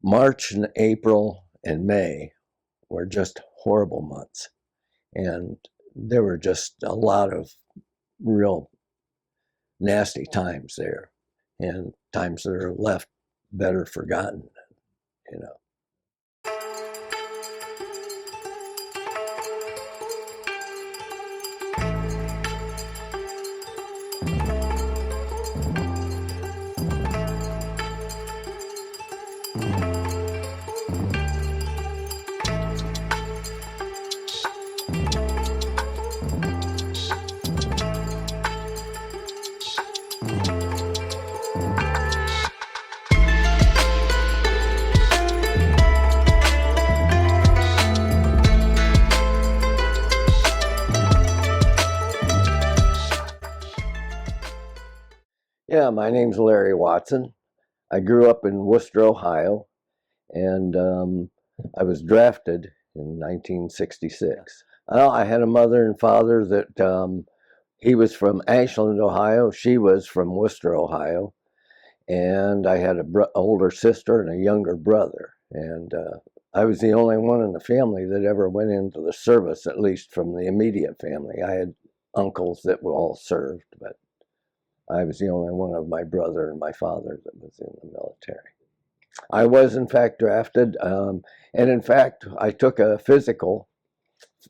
March and April and May were just horrible months. And there were just a lot of real nasty times there, and times that are left better forgotten, you know. Yeah, my name's Larry Watson. I grew up in Worcester, Ohio, and I was drafted in 1966. Well, I had a mother and father that he was from Ashland, Ohio. She was from Worcester, Ohio. And I had an older sister and a younger brother. And I was the only one in the family that ever went into the service, at least from the immediate family. I had uncles that were all served, but I was the only one of my brother and my father that was in the military. I was, in fact, drafted. And in fact, I took a physical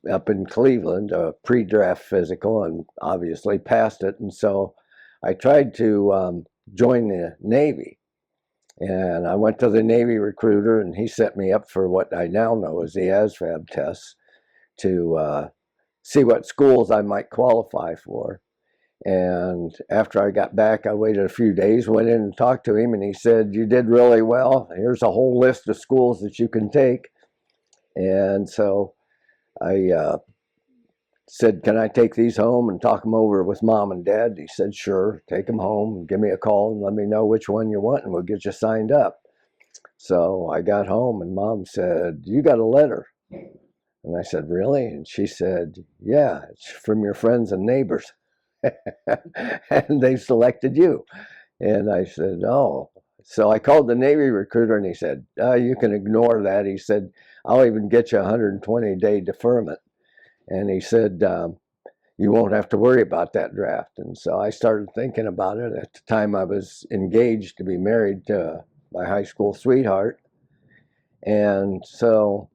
up in Cleveland, a pre-draft physical, and obviously passed it. And so I tried to join the Navy. And I went to the Navy recruiter, and he set me up for what I now know as the ASVAB tests to see what schools I might qualify for. And after I got back, I waited a few days, went in and talked to him, and he said, "You did really well. Here's a whole list of schools that you can take." And so I said, "Can I take these home and talk them over with Mom and Dad?" He said, "Sure, take them home, give me a call, and let me know which one you want, and we'll get you signed up." So I got home, and Mom said, "You got a letter." And I said, "Really?" And she said, "Yeah, it's from your friends and neighbors." And they selected you. And I said, "Oh." So I called the Navy recruiter, and he said, "You can ignore that." He said, "I'll even get you a 120-day deferment." And he said, "You won't have to worry about that draft." And so I started thinking about it. At the time, I was engaged to be married to my high school sweetheart. And so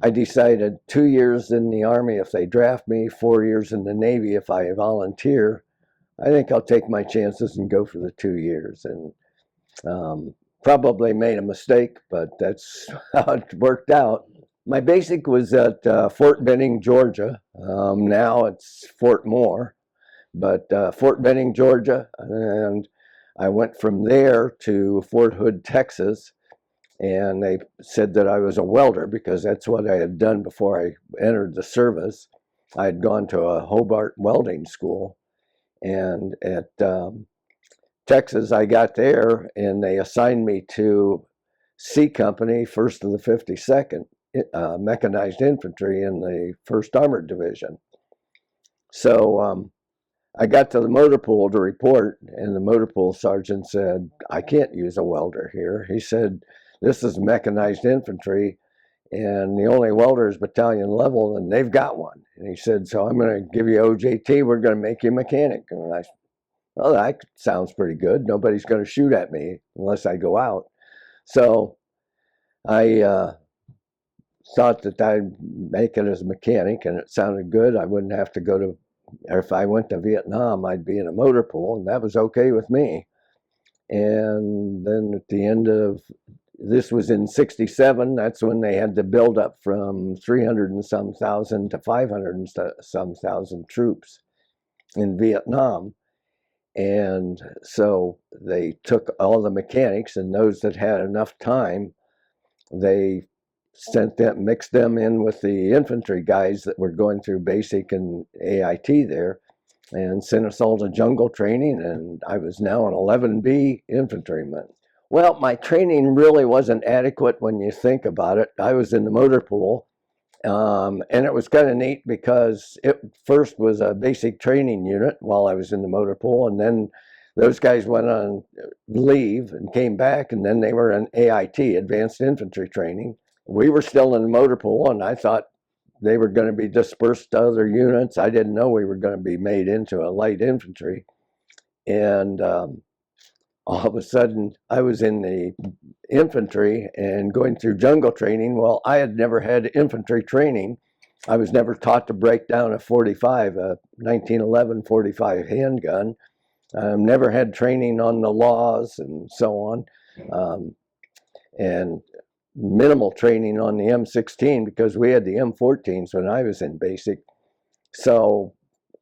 I decided 2 years in the Army if they draft me, 4 years in the Navy if I volunteer. I think I'll take my chances and go for the 2 years. And probably made a mistake, but that's how it worked out. My basic was at Fort Benning, Georgia. Now it's Fort Moore, but Fort Benning, Georgia. And I went from there to Fort Hood, Texas. And they said that I was a welder because that's what I had done before I entered the service. I had gone to a Hobart welding school. And at Texas, I got there, and they assigned me to C Company, 1st of the 52nd Mechanized Infantry in the 1st Armored Division. So I got to the motor pool to report, and the motor pool sergeant said, "I can't use a welder here." He said, "This is mechanized infantry, and the only welder is battalion level, and they've got one." And he said, "So I'm going to give you OJT. We're going to make you a mechanic." And I said, "Well, that sounds pretty good. Nobody's going to shoot at me unless I go out." So I thought that I'd make it as a mechanic, and it sounded good. I wouldn't have to go to, or if I went to Vietnam, I'd be in a motor pool, and that was okay with me. And then at the end of, this was in 67, that's when they had to build up from 300 and some thousand to 500 and some thousand troops in Vietnam. And so they took all the mechanics, and those that had enough time, they sent them, mixed them in with the infantry guys that were going through basic and AIT there, and sent us all to jungle training, and I was now an 11B infantryman. Well, my training really wasn't adequate when you think about it. I was in the motor pool, and it was kind of neat because it first was a basic training unit while I was in the motor pool, and then those guys went on leave and came back, and then they were in AIT, Advanced Infantry Training. We were still in Motor Pool 1. I thought they were going to be dispersed to other units. I didn't know we were going to be made into a light infantry. And all of a sudden, I was in the infantry and going through jungle training. Well, I had never had infantry training. I was never taught to break down a 45, a 1911 45 handgun. Never had training on the laws and so on. And minimal training on the M16 because we had the M14s when I was in basic. So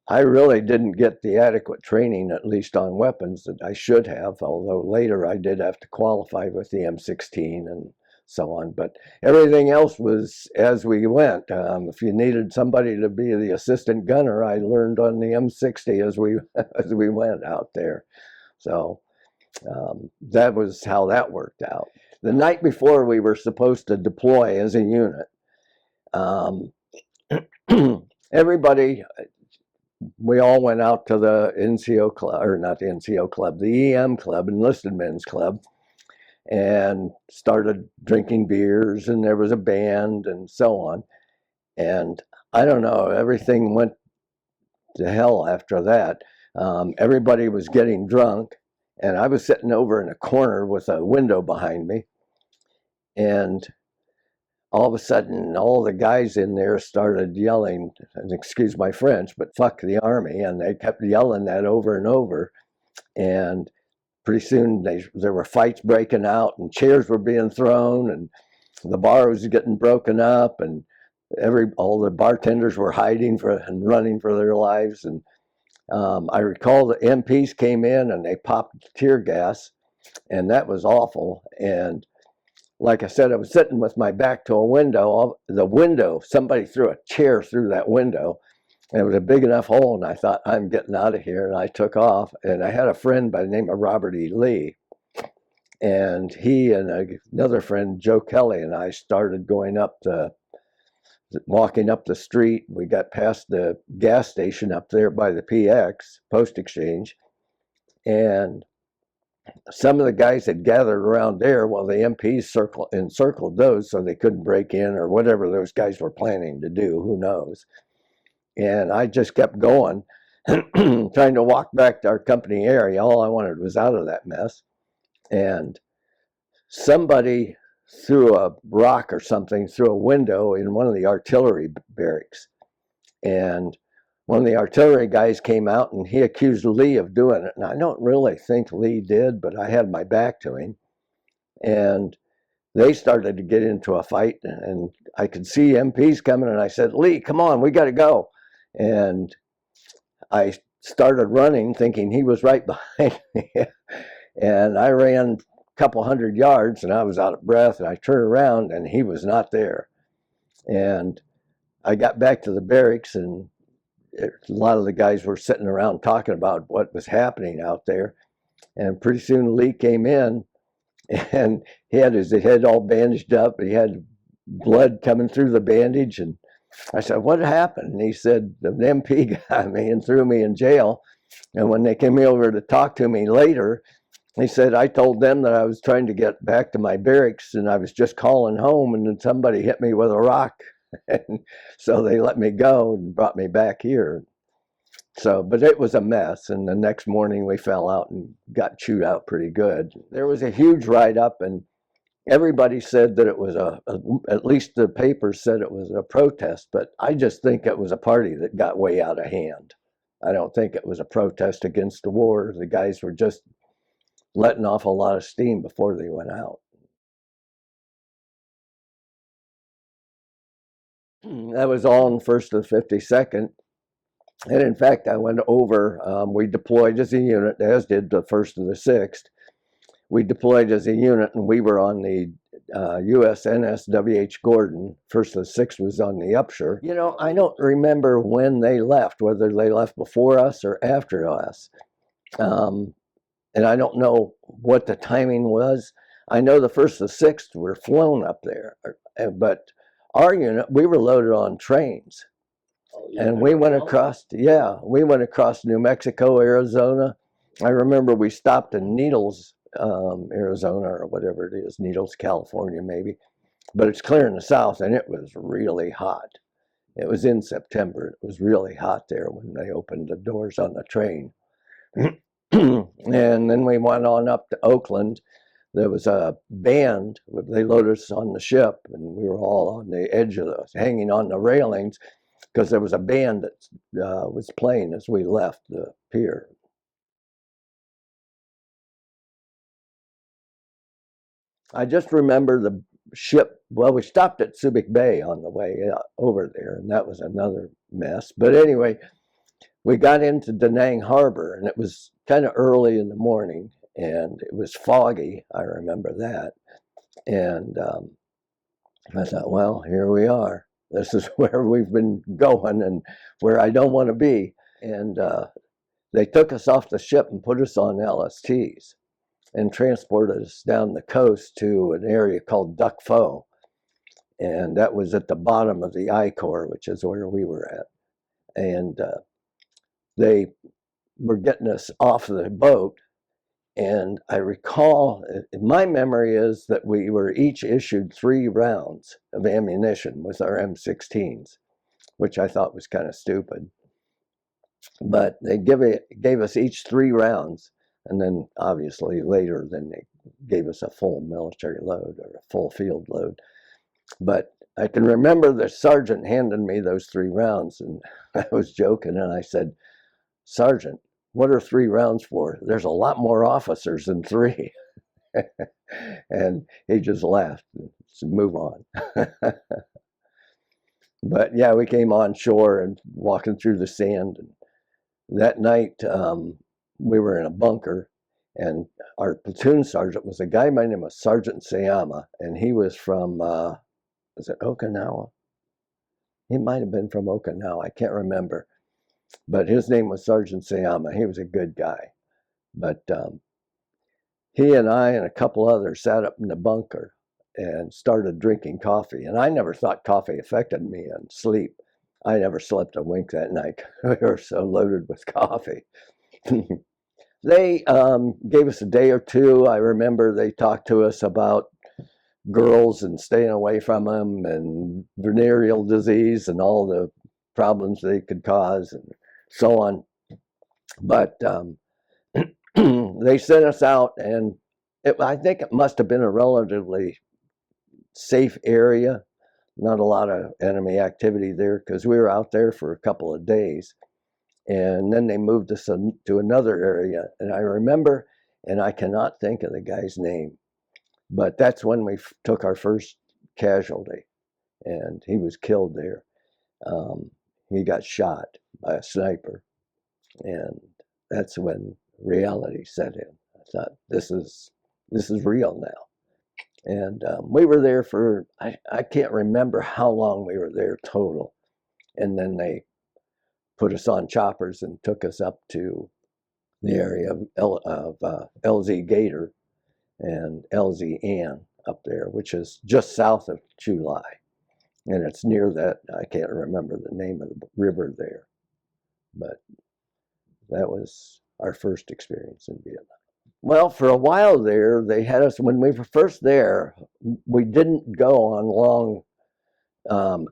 I really didn't get the adequate training, at least on weapons, that I should have, although later I did have to qualify with the M16 and so on. But everything else was as we went. If you needed somebody to be the assistant gunner, I learned on the M60 as we went out there. So that was how that worked out. The night before we were supposed to deploy as a unit, everybody, we all went out to the NCO club, or not the NCO club, the EM club, Enlisted Men's Club, and started drinking beers, and there was a band and so on. And I don't know, everything went to hell after that. Everybody was getting drunk, and I was sitting over in a corner with a window behind me. And all of a sudden, all the guys in there started yelling, and excuse my French, but fuck the Army. And they kept yelling that over and over. And pretty soon there were fights breaking out, and chairs were being thrown, and the bar was getting broken up, and all the bartenders were hiding and running for their lives. And I recall the MPs came in and they popped tear gas, and that was awful. And like I said, I was sitting with my back to a window. Somebody threw a chair through that window, and it was a big enough hole, and I thought, I'm getting out of here, and I took off. And I had a friend by the name of Robert E. Lee, and he and another friend, Joe Kelly, and I started walking up the street. We got past the gas station up there by the PX, Post Exchange, and some of the guys had gathered around there while the MPs encircled those so they couldn't break in or whatever those guys were planning to do, who knows. And I just kept going, trying to walk back to our company area. All I wanted was out of that mess. And somebody threw a rock or something through a window in one of the artillery barracks. And one of the artillery guys came out and he accused Lee of doing it. And I don't really think Lee did, but I had my back to him. And they started to get into a fight, and I could see MPs coming, and I said, Lee, come on, we got to go. And I started running thinking he was right behind me. And I ran a couple 100 yards, and I was out of breath, and I turned around and he was not there. And I got back to the barracks, and a lot of the guys were sitting around talking about what was happening out there. And pretty soon Lee came in, and he had his head all bandaged up. He had blood coming through the bandage. And I said, what happened? And he said, the MP got me and threw me in jail. And when they came over to talk to me later, he said, I told them that I was trying to get back to my barracks, and I was just calling home, and then somebody hit me with a rock. And so they let me go and brought me back here. So, but it was a mess. And the next morning we fell out and got chewed out pretty good. There was a huge write-up, and everybody said that it was at least the papers said it was a protest, but I just think it was a party that got way out of hand. I don't think it was a protest against the war. The guys were just letting off a lot of steam before they went out. That was all in 1st of the 52nd. And in fact, I went over, we deployed as a unit, as did the 1st of the 6th. We deployed as a unit, and we were on the USNS W.H. Gordon. 1st of the 6th was on the Upshur. You know, I don't remember when they left, whether they left before us or after us. And I don't know what the timing was. I know the 1st of the 6th were flown up there, but our unit, we were loaded on trains. And we went across, we went across New Mexico, Arizona, I remember we stopped in Needles, Arizona, or whatever it is, Needles, California, maybe. But it's clear in the south, and it was really hot. It was in September. It was really hot there when they opened the doors on the train. And then we went on up to Oakland. There was a band. They loaded us on the ship, and we were all on the edge of the, hanging on the railings, because there was a band that was playing as we left the pier. I just remember the ship. Well, we stopped at Subic Bay on the way over there, and that was another mess. But anyway, we got into Da Nang Harbor, and it was kind of early in the morning, and it was foggy. I remember that. And I thought, well, here we are. This is where we've been going and where I don't want to be. And they took us off the ship and put us on LSTs and transported us down the coast to an area called Duck Pho. And that was at the bottom of the I Corps, which is where we were at. And they were getting us off the boat. And I recall, my memory is that we were each issued 3 rounds of ammunition with our M16s, which I thought was kind of stupid. But they gave us each 3 rounds. And then obviously later, then they gave us a full military load or a full field load. But I can remember the sergeant handed me those 3 rounds, and I was joking, and I said, "Sergeant, what are 3 rounds for? There's a lot more officers than 3." And he just laughed and said, "Move on." But yeah, we came on shore and walking through the sand. And that night, we were in a bunker, and our platoon sergeant was a guy by the name of Sergeant Sayama, and he was from, was it Okinawa? He might have been from Okinawa. I can't remember. But his name was Sergeant Sayama. He was a good guy. But he and I and a couple others sat up in the bunker and started drinking coffee. And I never thought coffee affected me in sleep. I never slept a wink that night. We were so loaded with coffee. They gave us a day or two. I remember they talked to us about girls and staying away from them and venereal disease and all the problems they could cause and so on. But they sent us out, and I think it must have been a relatively safe area. Not a lot of enemy activity there because we were out there for a couple of days. And then they moved us to another area. And I remember, and I cannot think of the guy's name, but that's when we took our first casualty. And he was killed there. He got shot by a sniper. And that's when reality set in. I thought, this is real now. And we were there for, I can't remember how long we were there total. And then they put us on choppers and took us up to the area of LZ Gator and LZ Ann up there, which is just south of Chu Lai. And it's near that, I can't remember the name of the river there. But that was our first experience in Vietnam. Well, for a while there, they had us, when we were first there, we didn't go on long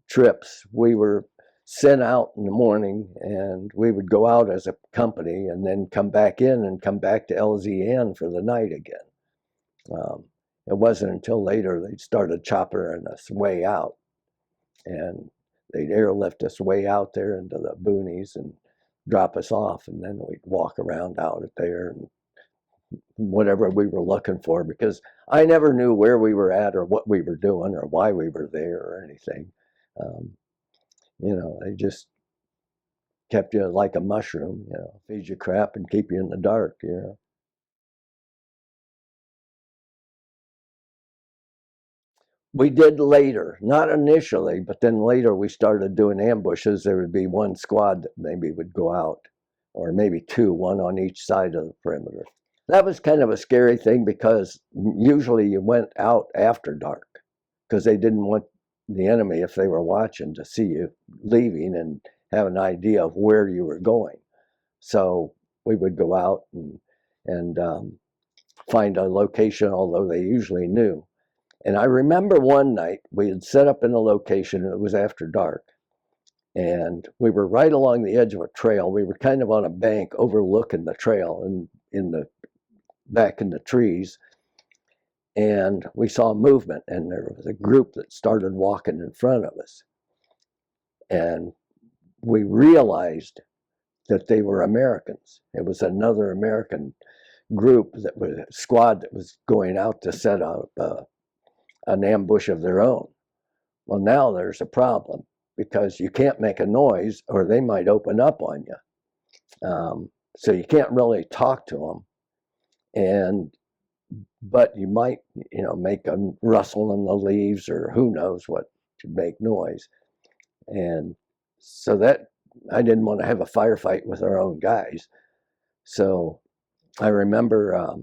trips. We were sent out in the morning, and we would go out as a company and then come back in and come back to LZN for the night again. It wasn't until later they started choppering us way out, and they'd airlift us way out there into the boonies and drop us off, and then we'd walk around out at there and whatever we were looking for, because I never knew where we were at or what we were doing or why we were there or anything. They just kept you like a mushroom, feed you crap and keep you in the dark. We did later, not initially, but then later we started doing ambushes. There would be one squad that maybe would go out, or maybe 2, one on each side of the perimeter. That was kind of a scary thing because usually you went out after dark because they didn't want the enemy, if they were watching, to see you leaving and have an idea of where you were going. So we would go out and find a location, although they usually knew. And I remember one night we had set up in a location, and it was after dark. And we were right along the edge of a trail. We were kind of on a bank overlooking the trail and back in the trees. And we saw movement, and there was a group that started walking in front of us. And we realized that they were Americans. It was another American group, that was a squad that was going out to set up an ambush of their own. Well, now there's a problem, because you can't make a noise or they might open up on you. So you can't really talk to them, but you might, make a rustle in the leaves, or who knows what to make noise. And so that I didn't want to have a firefight with our own guys. So I remember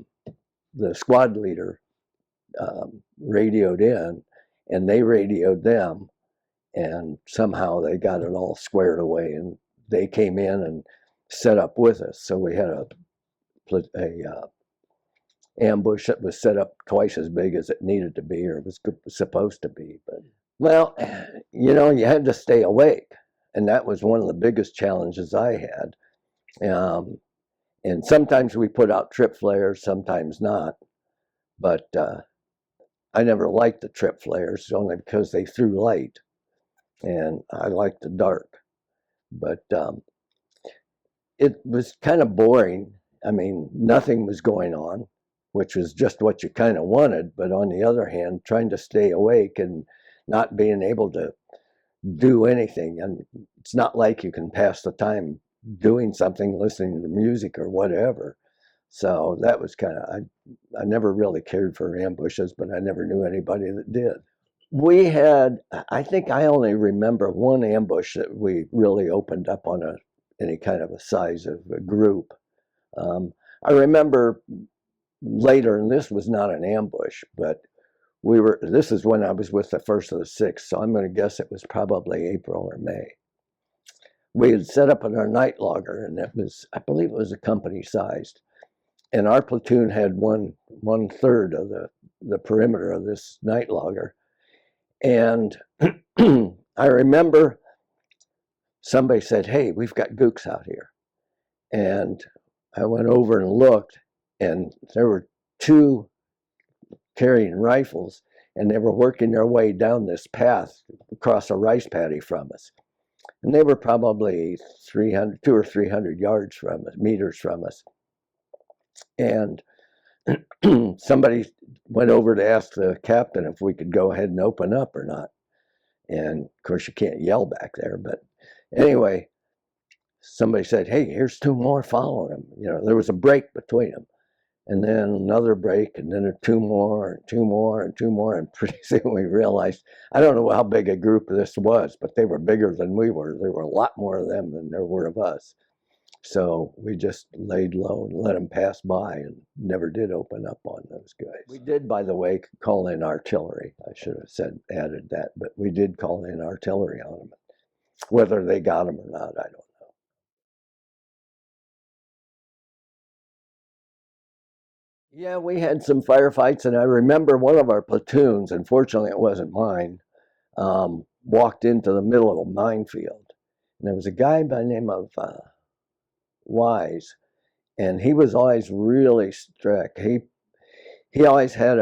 the squad leader radioed in, and they radioed them, and somehow they got it all squared away, and they came in and set up with us. So we had a ambush that was set up twice as big as it needed to be, or was supposed to be. But well, you had to stay awake, and that was one of the biggest challenges I had. And sometimes we put out trip flares, sometimes not. But I never liked the trip flares, only because they threw light, and I liked the dark. But it was kind of boring. I mean, nothing was going on, which was just what you kind of wanted. But on the other hand, trying to stay awake and not being able to do anything. And it's not like you can pass the time doing something, listening to music or whatever. So that was I never really cared for ambushes, but I never knew anybody that did. We had, I think I only remember one ambush that we really opened up on any kind of a size of a group. I remember later, and this was not an ambush, but this is when I was with the 1st of the 6th, so I'm going to guess it was probably April or May. We had set up in our night logger, and I believe it was a company sized. And our platoon had one third of the perimeter of this night logger. And I remember somebody said, "Hey, we've got gooks out here." And I went over and looked, and there were 2 carrying rifles, and they were working their way down this path across a rice paddy from us. And they were probably 200 or 300 yards from us, meters from us. And somebody went over to ask the captain if we could go ahead and open up or not. And of course, you can't yell back there. But anyway, somebody said, "Hey, here's 2 more following them." There was a break between them. And then another break, and then 2 more, and 2 more, and 2 more. And pretty soon we realized, I don't know how big a group this was, but they were bigger than we were. There were a lot more of them than there were of us. So we just laid low and let them pass by, and never did open up on those guys. We did, by the way, call in artillery. I should have added that, but we did call in artillery on them. Whether they got them or not, I don't know. Yeah, we had some firefights, and I remember one of our platoons, unfortunately it wasn't mine, walked into the middle of a minefield. And there was a guy by the name of Wise, and he was always really strict. He always had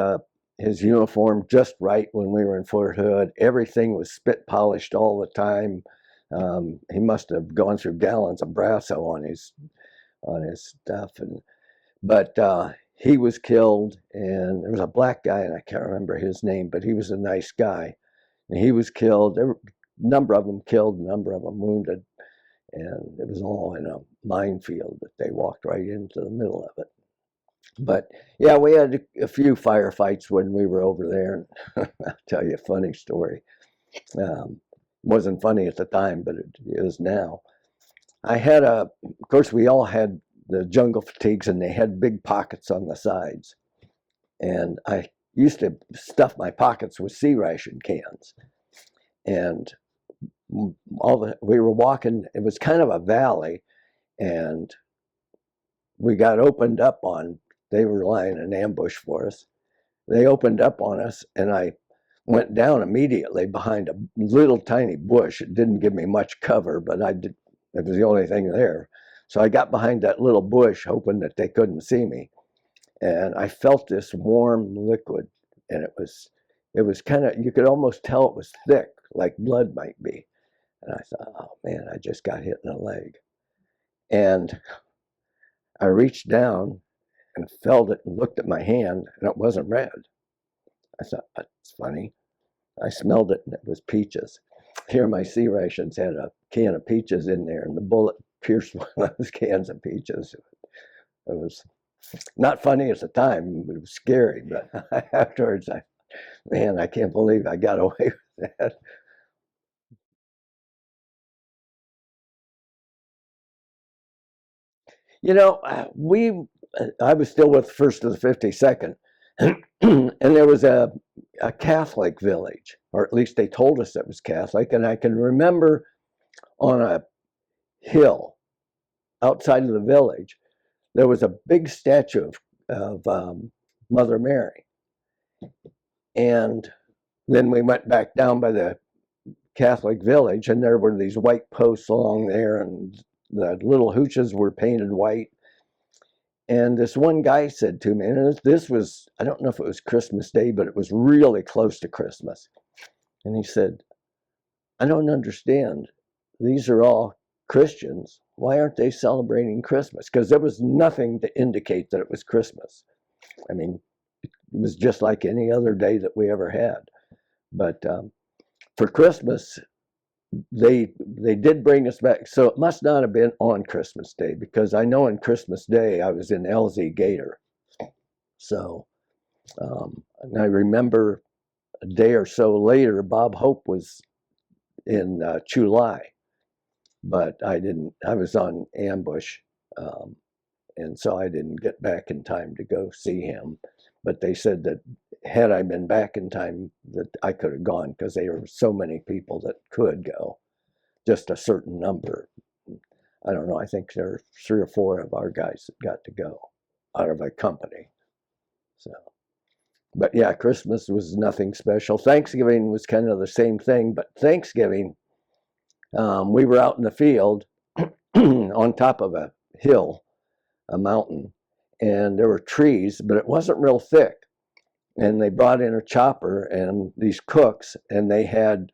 his uniform just right when we were in Fort Hood. Everything was spit polished all the time. He must have gone through gallons of Brasso on his stuff, but he was killed. And there was a black guy, and I can't remember his name, but he was a nice guy, and he was killed. There were a number of them killed, a number of them wounded, and it was all in a minefield that they walked right into the middle of it. But yeah, we had a few firefights when we were over there. And I'll tell you a funny story. Wasn't funny at the time, but it is now. Of course, we all had the jungle fatigues, and they had big pockets on the sides. And I used to stuff my pockets with sea ration cans. And we were walking, it was kind of a valley, and we got opened up on. They were lying in ambush for us. They opened up on us, and I went down immediately behind a little tiny bush. It didn't give me much cover, but I did. It was the only thing there. So I got behind that little bush, hoping that they couldn't see me. And I felt this warm liquid, and it was kind of, you could almost tell it was thick, like blood might be. And I thought, oh man, I just got hit in the leg. And I reached down and felt it and looked at my hand, and it wasn't red. I thought, that's funny. I smelled it, and it was peaches. Here, my C rations had a can of peaches in there, and the bullet pierced one of those cans of peaches. It was not funny at the time, but it was scary. But afterwards, man, I can't believe I got away with that. You know, I was still with the 1st of the 52nd, and there was a Catholic village, or at least they told us it was Catholic. And I can remember on a hill outside of the village, there was a big statue of Mother Mary. And then we went back down by the Catholic village, and there were these white posts along there, and the little hooches were painted white. And this one guy said to me, and this was, I don't know if it was Christmas Day, but it was really close to Christmas. And he said, I don't understand. These are all Christians. Why aren't they celebrating Christmas? Because there was nothing to indicate that it was Christmas. I mean, it was just like any other day that we ever had. But for Christmas, they did bring us back. So it must not have been on Christmas Day, because I know on Christmas Day I was in LZ Gator. So, and I remember a day or so later, Bob Hope was in Chulai, but I was on ambush. And so I didn't get back in time to go see him. But they said that had I been back in time, that I could have gone, because there were so many people that could go, just a certain number. I don't know, I think there were 3 or 4 of our guys that got to go out of a company. So, but yeah, Christmas was nothing special. Thanksgiving was kind of the same thing, but Thanksgiving, we were out in the field on top of a hill, a mountain, and there were trees, but it wasn't real thick. And they brought in a chopper and these cooks, and they had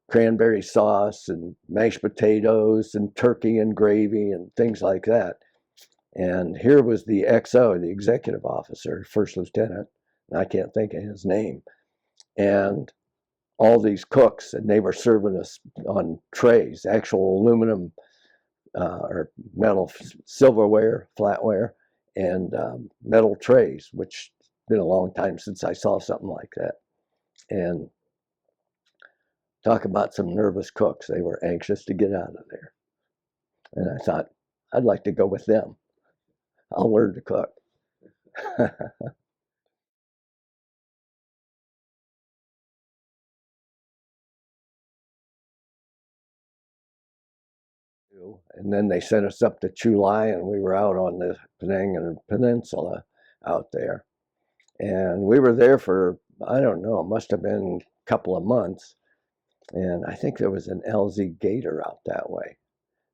cranberry sauce and mashed potatoes and turkey and gravy and things like that. And here was the XO, the executive officer, first lieutenant, and I can't think of his name, and all these cooks, and they were serving us on trays, actual aluminum or metal silverware, flatware, and metal trays, which has been a long time since I saw something like that. And talk about some nervous cooks. They were anxious to get out of there. And I thought, I'd like to go with them. I'll learn to cook. And then they sent us up to Chulai, and we were out on the Penang Peninsula out there. And we were there for, I don't know, it must have been a couple of months. And I think there was an LZ Gator out that way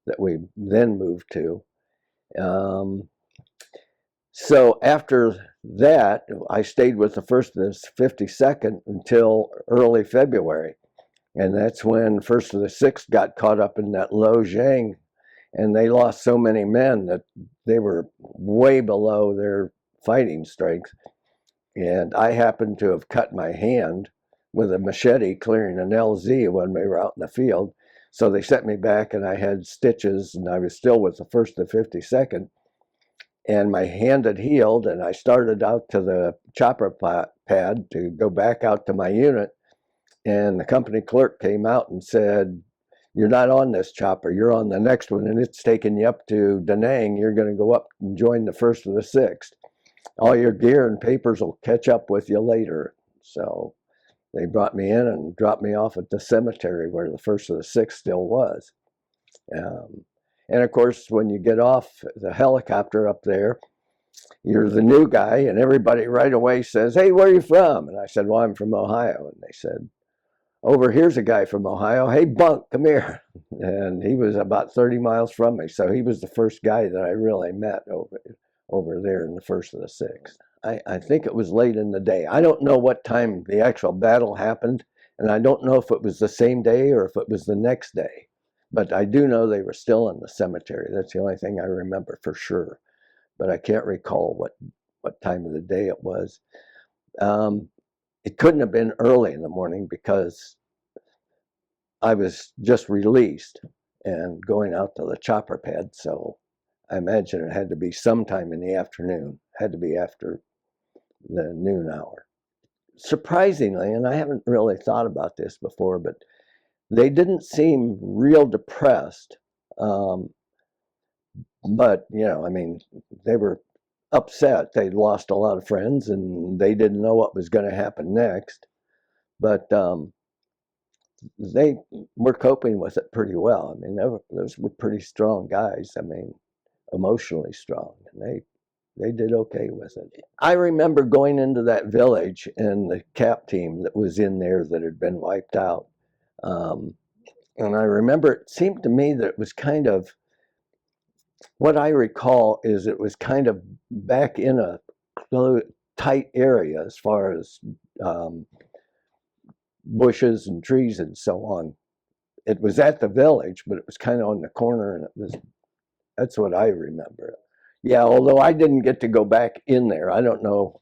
that we then moved to. So after that, I stayed with the 1st of the 52nd until early February. And that's when 1st of the 6th got caught up in that Lo Giang, and they lost so many men that they were way below their fighting strength. And I happened to have cut my hand with a machete clearing an LZ when we were out in the field. So they sent me back, and I had stitches, and I was still with the 1st of the 52nd. And my hand had healed, and I started out to the chopper pad to go back out to my unit. And the company clerk came out and said, you're not on this chopper, you're on the next one, and it's taking you up to Da Nang. You're going to go up and join the 1st of the 6th. All your gear and papers will catch up with you later. So they brought me in and dropped me off at the cemetery where the 1st of the 6th still was. And of course, when you get off the helicopter up there, you're the new guy, and everybody right away says, "Hey, where are you from?" And I said, "Well, I'm from Ohio." And they said, "Over here's a guy from Ohio. Hey, Bunk, come here." And he was about 30 miles from me. So he was the first guy that I really met over there in the first of the sixth. I think it was late in the day. I don't know what time the actual battle happened, and I don't know if it was the same day or if it was the next day. But I do know they were still in the cemetery. That's the only thing I remember for sure. But I can't recall what time of the day it was. It couldn't have been early in the morning because I was just released and going out to the chopper pad. So I imagine it had to be sometime in the afternoon, had to be after the noon hour. Surprisingly, and I haven't really thought about this before, but they didn't seem real depressed. But, I mean, they were upset. They'd lost a lot of friends and they didn't know what was going to happen next. But they were coping with it pretty well. I mean, those were pretty strong guys. I mean, emotionally strong, and they did okay with it. I remember going into that village and the cap team that was in there that had been wiped out. And I remember it seemed to me that it was kind of, what I recall is it was kind of back in a tight area as far as bushes and trees and so on. It was at the village, but it was kind of on the corner, and that's what I remember. Yeah, although I didn't get to go back in there. I don't know.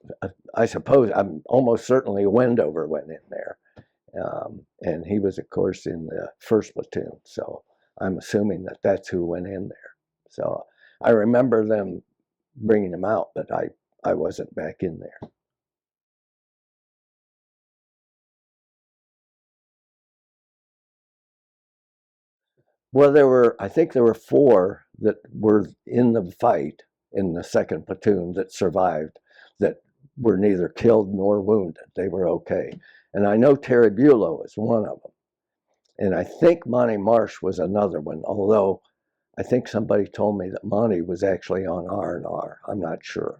I suppose I'm almost certainly Wendover went in there. And he was, of course, in the first platoon. So I'm assuming that that's who went in there. So I remember them bringing him out, but I wasn't back in there. Well, I think there were four that were in the fight in the second platoon that survived, that were neither killed nor wounded. They were okay. And I know Terry Bulow is one of them. And I think Monty Marsh was another one, although I think somebody told me that Monty was actually on R&R. I'm not sure.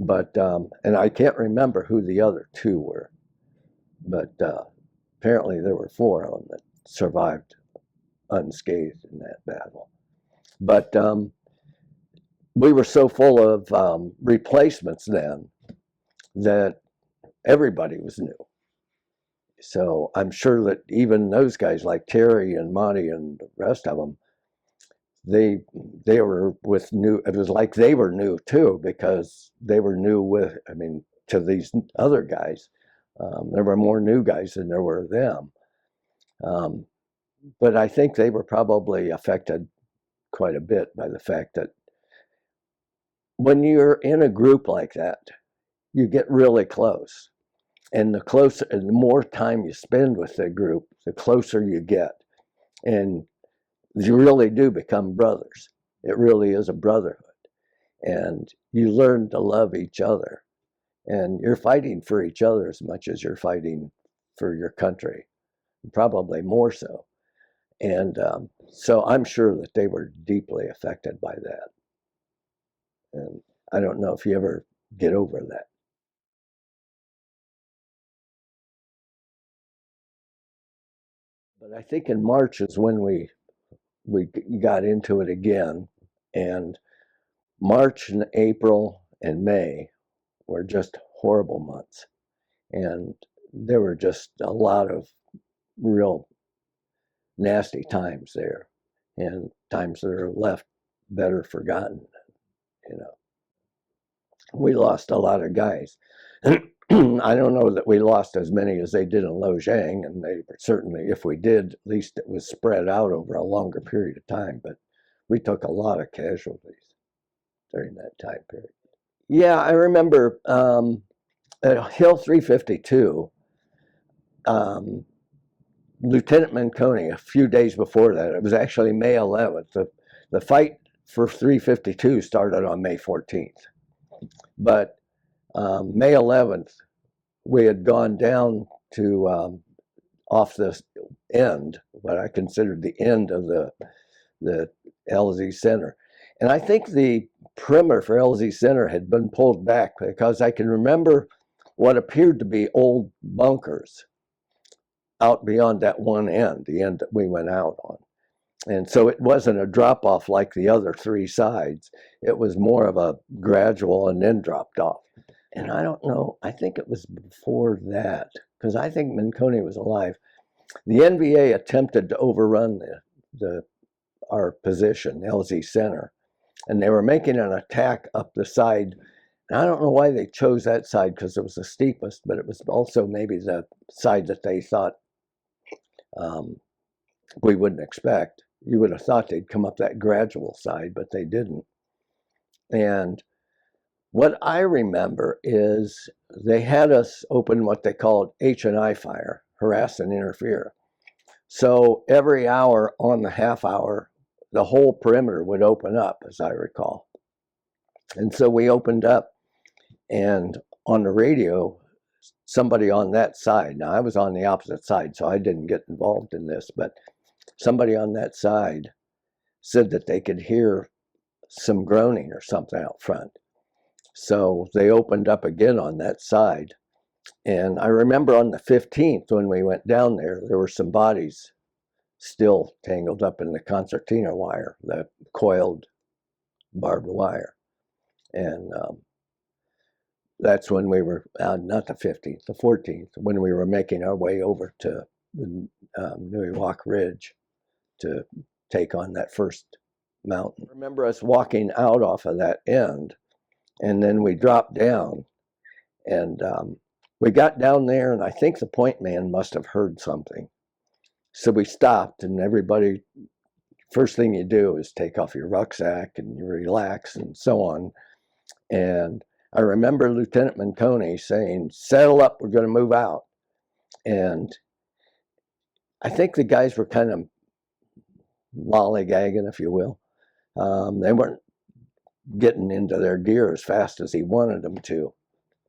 But, and I can't remember who the other two were. But apparently there were four of them that survived unscathed in that battle. But we were so full of replacements then that everybody was new. So I'm sure that even those guys like Terry and Monty and the rest of them, they were with new. It was like they were new too, because they were new with. I mean, to these other guys, there were more new guys than there were them. But I think they were probably affected quite a bit by the fact that when you're in a group like that, you get really close. And the closer and the more time you spend with the group, the closer you get. And you really do become brothers. It really is a brotherhood. And you learn to love each other. And you're fighting for each other as much as you're fighting for your country, probably more so. And so I'm sure that they were deeply affected by that. And I don't know if you ever get over that. But I think in March is when we got into it again, and March and April and May were just horrible months, and there were just a lot of real nasty times there, and times that are left better forgotten. You know, we lost a lot of guys. I don't know that we lost as many as they did in Lo Giang, and they certainly, if we did, at least it was spread out over a longer period of time. But we took a lot of casualties during that time period. Yeah, I remember at Hill 352, Lieutenant Manconi, a few days before that, it was actually May 11th. The fight for 352 started on May 14th. But May 11th, we had gone down to off the end, what I considered the end of the the LZ Center. And I think the perimeter for LZ Center had been pulled back because I can remember what appeared to be old bunkers out beyond that one end, the end that we went out on. And so it wasn't a drop off like the other three sides. It was more of a gradual and then dropped off. And I don't know, I think it was before that, because I think Minconi was alive. The NVA attempted to overrun our position, LZ Center, and they were making an attack up the side. And I don't know why they chose that side because it was the steepest, but it was also maybe the side that they thought we wouldn't expect. You would have thought they'd come up that gradual side, but they didn't. And what I remember is they had us open what they called H&I fire, harass and interfere. So every hour on the half hour, the whole perimeter would open up, as I recall. And so we opened up, and on the radio, somebody on that side, now I was on the opposite side, so I didn't get involved in this, but somebody on that side said that they could hear some groaning or something out front. So they opened up again on that side. And I remember on the 15th when we went down there, there were some bodies still tangled up in the concertina wire, the coiled barbed wire. And that's when we were, not the 15th, the 14th, when we were making our way over to the Nui Ridge to take on that first mountain. I remember us walking out off of that end, and then we dropped down, and we got down there, and I think the point man must have heard something. So we stopped, and everybody, first thing you do is take off your rucksack and you relax and so on. And I remember Lieutenant Minconi saying, "Settle up, we're going to move out." And I think the guys were kind of lollygagging, if you will. They weren't getting into their gear as fast as he wanted them to,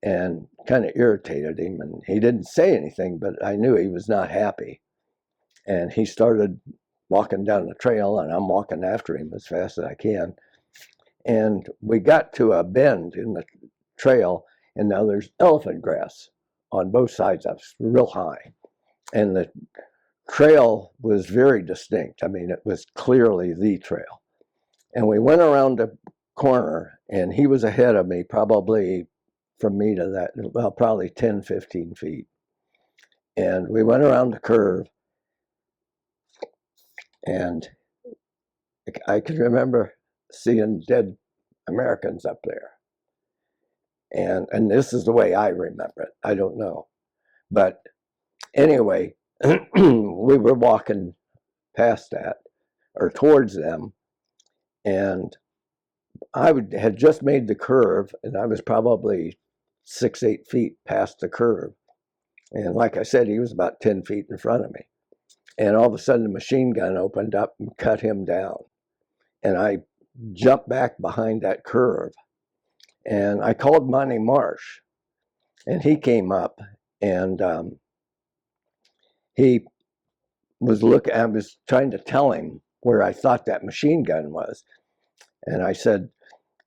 and kind of irritated him. And he didn't say anything, but I knew he was not happy. And he started walking down the trail, and I'm walking after him as fast as I can. And we got to a bend in the trail, and now there's elephant grass on both sides of us, real high. And the trail was very distinct. I mean, it was clearly the trail. And we went around a corner, and he was ahead of me, probably from me to that, well, probably 10, 15 feet. And we went around the curve, and I can remember seeing dead Americans up there. And this is the way I remember it. I don't know. But anyway, we were walking past that, or towards them, and I had just made the curve, and I was probably 6, 8 feet past the curve. And like I said, he was about 10 feet in front of me. And all of a sudden, the machine gun opened up and cut him down. And I jumped back behind that curve. And I called Monty Marsh, and he came up, and he was looking. I was trying to tell him where I thought that machine gun was. And I said,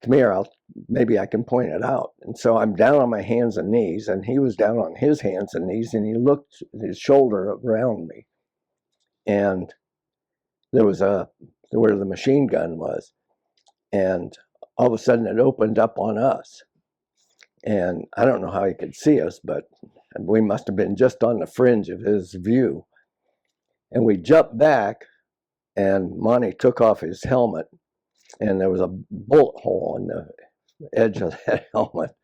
"Come here, maybe I can point it out." And so I'm down on my hands and knees, and he was down on his hands and knees, and he looked his shoulder around me. And there was where the machine gun was. And all of a sudden it opened up on us. And I don't know how he could see us, but we must have been just on the fringe of his view. And we jumped back, and Monty took off his helmet, and there was a bullet hole in the edge of that helmet.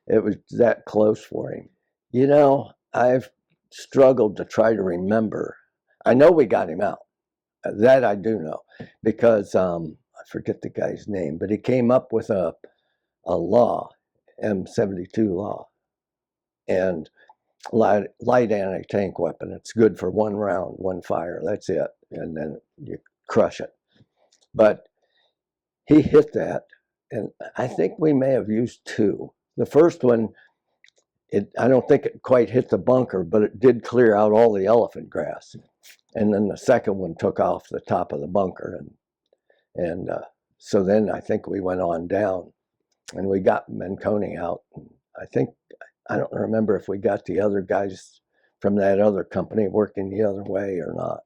It was that close for him. You know, I've struggled to try to remember. I know we got him out. That I do know, because I forget the guy's name, but he came up with a law, M72 law, and light anti-tank weapon. It's good for one round, one fire. That's it, and then you crush it. But he hit that, and I think we may have used two. The first one, I don't think it quite hit the bunker, but it did clear out all the elephant grass. And then the second one took off the top of the bunker, and And so then I think we went on down, and we got Manconi out. I think, I don't remember if we got the other guys from that other company working the other way or not.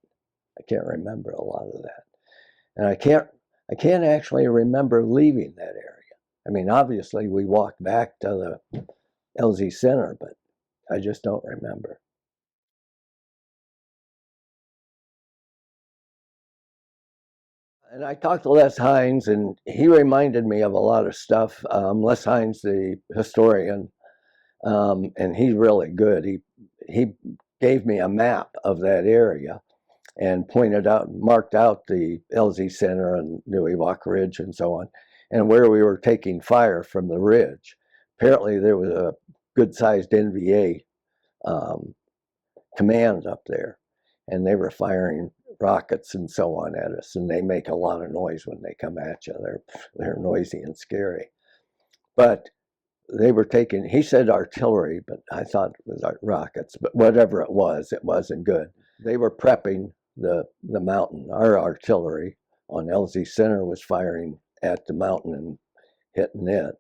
I can't remember a lot of that. And I can't actually remember leaving that area. I mean, obviously we walked back to the LZ Center, but I just don't remember. And I talked to Les Hines, and he reminded me of a lot of stuff. Les Hines, the historian, and he's really good. He gave me a map of that area and pointed out, marked out the LZ Center and Newey Walk Ridge and so on, and where we were taking fire from the ridge. Apparently, there was a good-sized NVA um, command up there, and they were firing rockets and so on at us, and they make a lot of noise when they come at you. They're noisy and scary. But they were taking, he said artillery, but I thought it was rockets, but whatever it wasn't good. They were prepping the mountain. Our artillery on LZ Center was firing at the mountain and hitting it.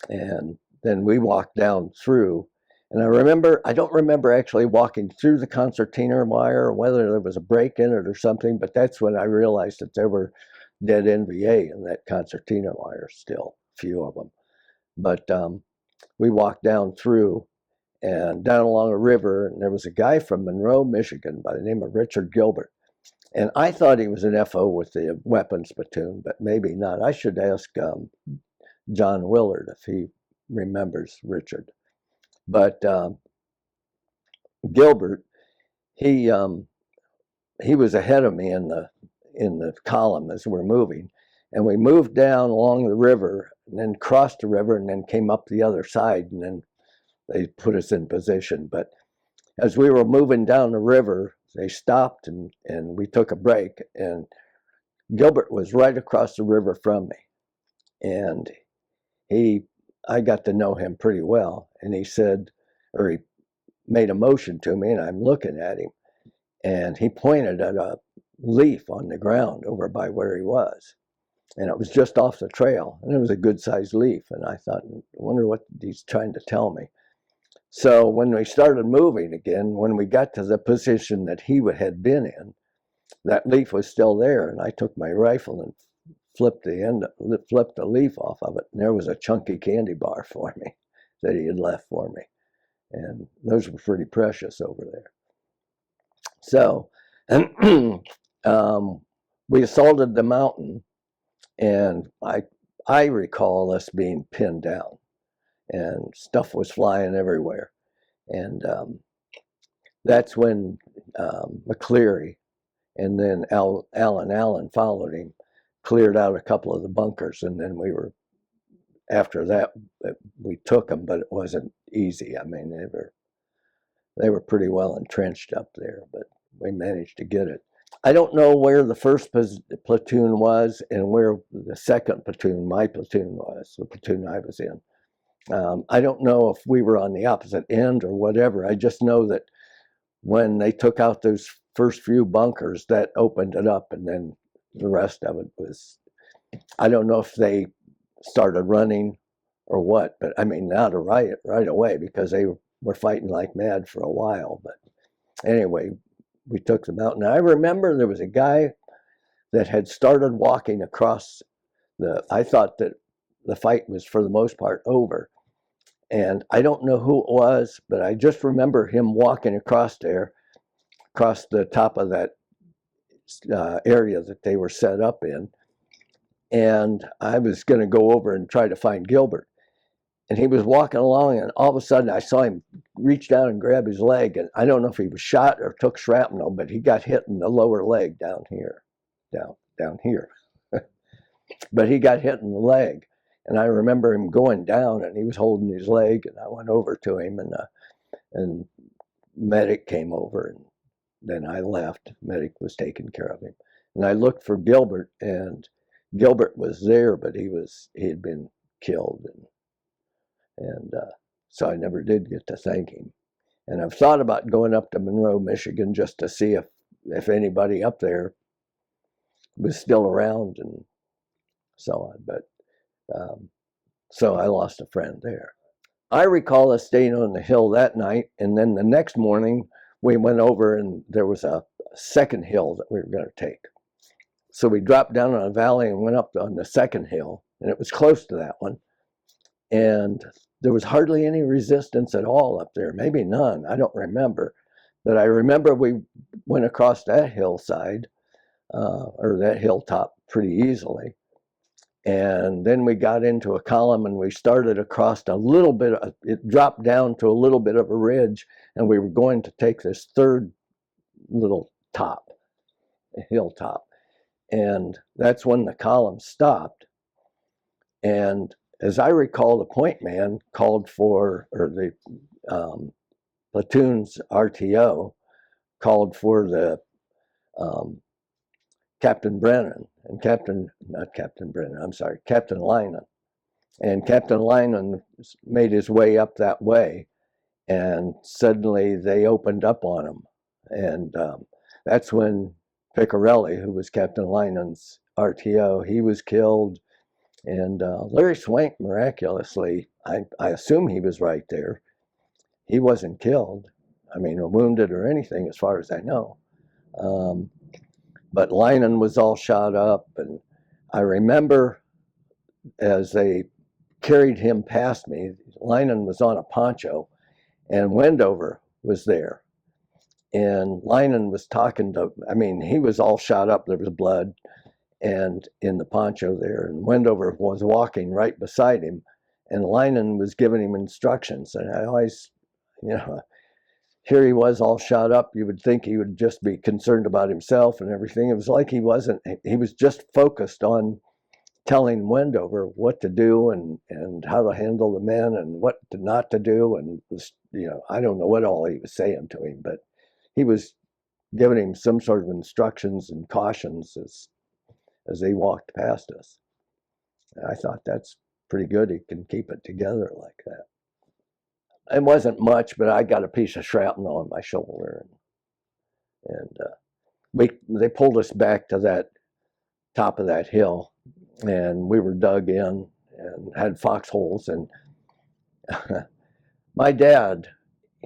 And then we walked down through, and I don't remember actually walking through the concertina wire or whether there was a break in it or something, but that's when I realized that there were dead NVA in that concertina wire still, a few of them. But we walked down through and down along a river, and there was a guy from Monroe, Michigan by the name of Richard Gilbert. And I thought he was an FO with the weapons platoon, but maybe not. I should ask John Willard if he remembers Richard. But Gilbert, he was ahead of me in the column as we're moving, and we moved down along the river and then crossed the river and then came up the other side, and then they put us in position. But as we were moving down the river, they stopped and we took a break, and Gilbert was right across the river from me, and I got to know him pretty well, and he said, or he made a motion to me, and I'm looking at him, and he pointed at a leaf on the ground over by where he was, and it was just off the trail, and it was a good-sized leaf, and I thought, I wonder what he's trying to tell me. So when we started moving again, when we got to the position that he had been in, that leaf was still there, and I took my rifle and flipped the leaf off of it, and there was a chunky candy bar for me that he had left for me, and those were pretty precious over there. So we assaulted the mountain, and I recall us being pinned down, and stuff was flying everywhere. And that's when McCleary and then Alan Allen followed him, cleared out a couple of the bunkers, and then after that, we took them, but it wasn't easy. I mean, they were pretty well entrenched up there, but we managed to get it. I don't know where the first platoon was and where the second platoon, my platoon, was, the platoon I was in. I don't know if we were on the opposite end or whatever. I just know that when they took out those first few bunkers, that opened it up, and then the rest of it was, I don't know if they started running or what, but I mean, not a riot right away, because they were fighting like mad for a while. But anyway, we took them out, and I remember there was a guy that had started walking across I thought that the fight was for the most part over, and I don't know who it was, but I just remember him walking across there, across the top of that area that they were set up in, and I was going to go over and try to find Gilbert. And he was walking along, and all of a sudden I saw him reach down and grab his leg, and I don't know if he was shot or took shrapnel, but he got hit in the lower leg down here, down here. But he got hit in the leg, and I remember him going down, and he was holding his leg, and I went over to him, and medic came over, and then I left. Medic was taking care of him, and I looked for Gilbert, and Gilbert was there, but he had been killed, and so I never did get to thank him. And I've thought about going up to Monroe, Michigan, just to see if anybody up there was still around and so on. But so I lost a friend there. I recall us staying on the hill that night, and then the next morning we went over, and there was a second hill that we were going to take. So we dropped down on a valley and went up on the second hill, and it was close to that one. And there was hardly any resistance at all up there, maybe none, I don't remember. But I remember we went across that hillside, or that hilltop, pretty easily. And then we got into a column and we started across a little bit, it dropped down to a little bit of a ridge, and we were going to take this third little top, a hilltop. And that's when the column stopped. And as I recall, the point man called for, or the platoon's RTO called for the Captain Brennan, and Captain Lynon. And Captain Lynon made his way up that way, and suddenly they opened up on him. And that's when Piccarelli, who was Captain Lynon's RTO, he was killed. And Larry Swank, miraculously, I assume he was right there. He wasn't killed, I mean, or wounded or anything, as far as I know. But Lynon was all shot up, and I remember as they carried him past me, Lynon was on a poncho, and Wendover was there. And Lynon was talking to, I mean, he was all shot up, there was blood, and in the poncho there, and Wendover was walking right beside him, and Lynon was giving him instructions. And I always, here he was all shot up. You would think he would just be concerned about himself and everything. It was like he wasn't. He was just focused on telling Wendover what to do and how to handle the men and what not to do. And I don't know what all he was saying to him, but he was giving him some sort of instructions and cautions as they walked past us. And I thought that's pretty good. He can keep it together like that. It wasn't much, but I got a piece of shrapnel on my shoulder, and they pulled us back to that top of that hill, and we were dug in and had foxholes. And my dad,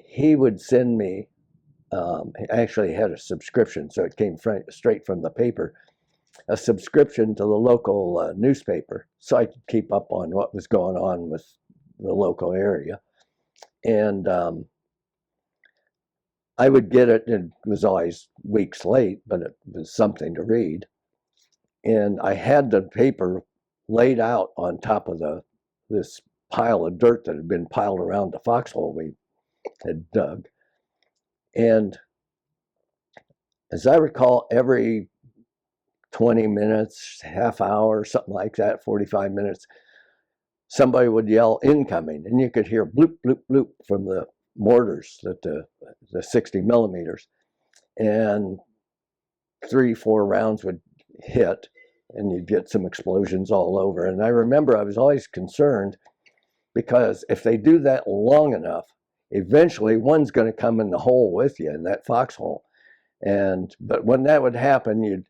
he would send me. He actually had a subscription, so it came straight from the paper. A subscription to the local newspaper, so I could keep up on what was going on with the local area. And I would get it, and it was always weeks late, but it was something to read. And I had the paper laid out on top of this pile of dirt that had been piled around the foxhole we had dug. And as I recall, every 20 minutes, half hour, something like that, 45 minutes, somebody would yell incoming, and you could hear bloop, bloop, bloop from the mortars, that the 60 millimeters, and 3-4 rounds would hit, and you'd get some explosions all over. And I remember I was always concerned, because if they do that long enough, eventually one's going to come in the hole with you, in that foxhole. But when that would happen, you'd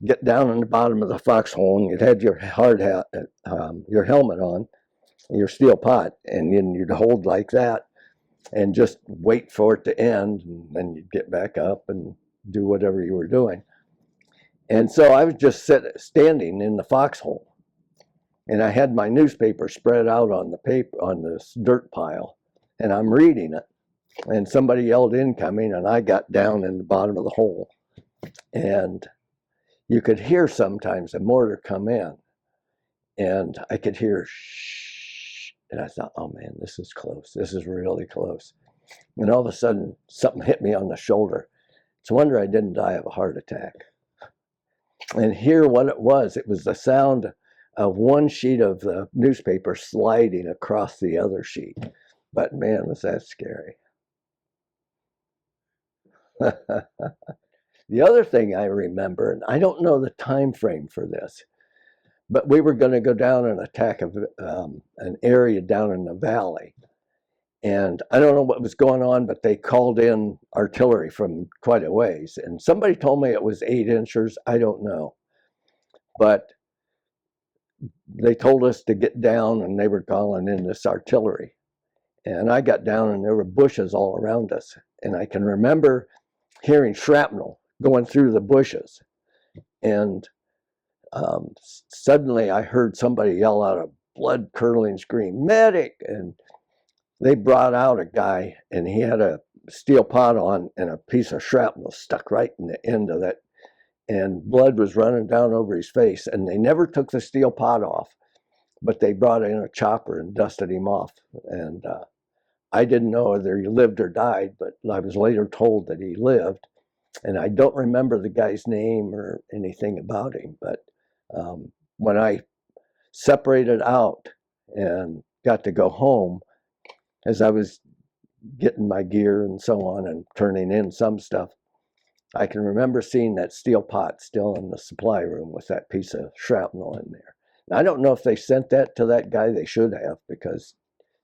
get down in the bottom of the foxhole, and you'd have your hard hat, your helmet on, your steel pot, and then you'd hold like that and just wait for it to end, and then you'd get back up and do whatever you were doing. And so I was just standing in the foxhole, and I had my newspaper spread out on the paper, on this dirt pile, and I'm reading it, and somebody yelled incoming, and I got down in the bottom of the hole, and you could hear sometimes a mortar come in, and I could hear shh, and I thought, oh man, this is close. This is really close. And all of a sudden, something hit me on the shoulder. It's a wonder I didn't die of a heart attack. And hear what it was. It was the sound of one sheet of the newspaper sliding across the other sheet. But man, was that scary. The other thing I remember, and I don't know the time frame for this, but we were going to go down and attack an area down in the valley. And I don't know what was going on, but they called in artillery from quite a ways. And somebody told me it was 8-inchers. I don't know. But they told us to get down, and they were calling in this artillery. And I got down, and there were bushes all around us. And I can remember hearing shrapnel going through the bushes. And suddenly I heard somebody yell out a blood-curdling scream, "Medic!" And they brought out a guy, and he had a steel pot on, and a piece of shrapnel stuck right in the end of that. And blood was running down over his face. And they never took the steel pot off, but they brought in a chopper and dusted him off. And I didn't know whether he lived or died, but I was later told that he lived. And I don't remember the guy's name or anything about him. But when I separated out and got to go home, as I was getting my gear and so on and turning in some stuff, I can remember seeing that steel pot still in the supply room with that piece of shrapnel in there. And I don't know if they sent that to that guy. They should have, because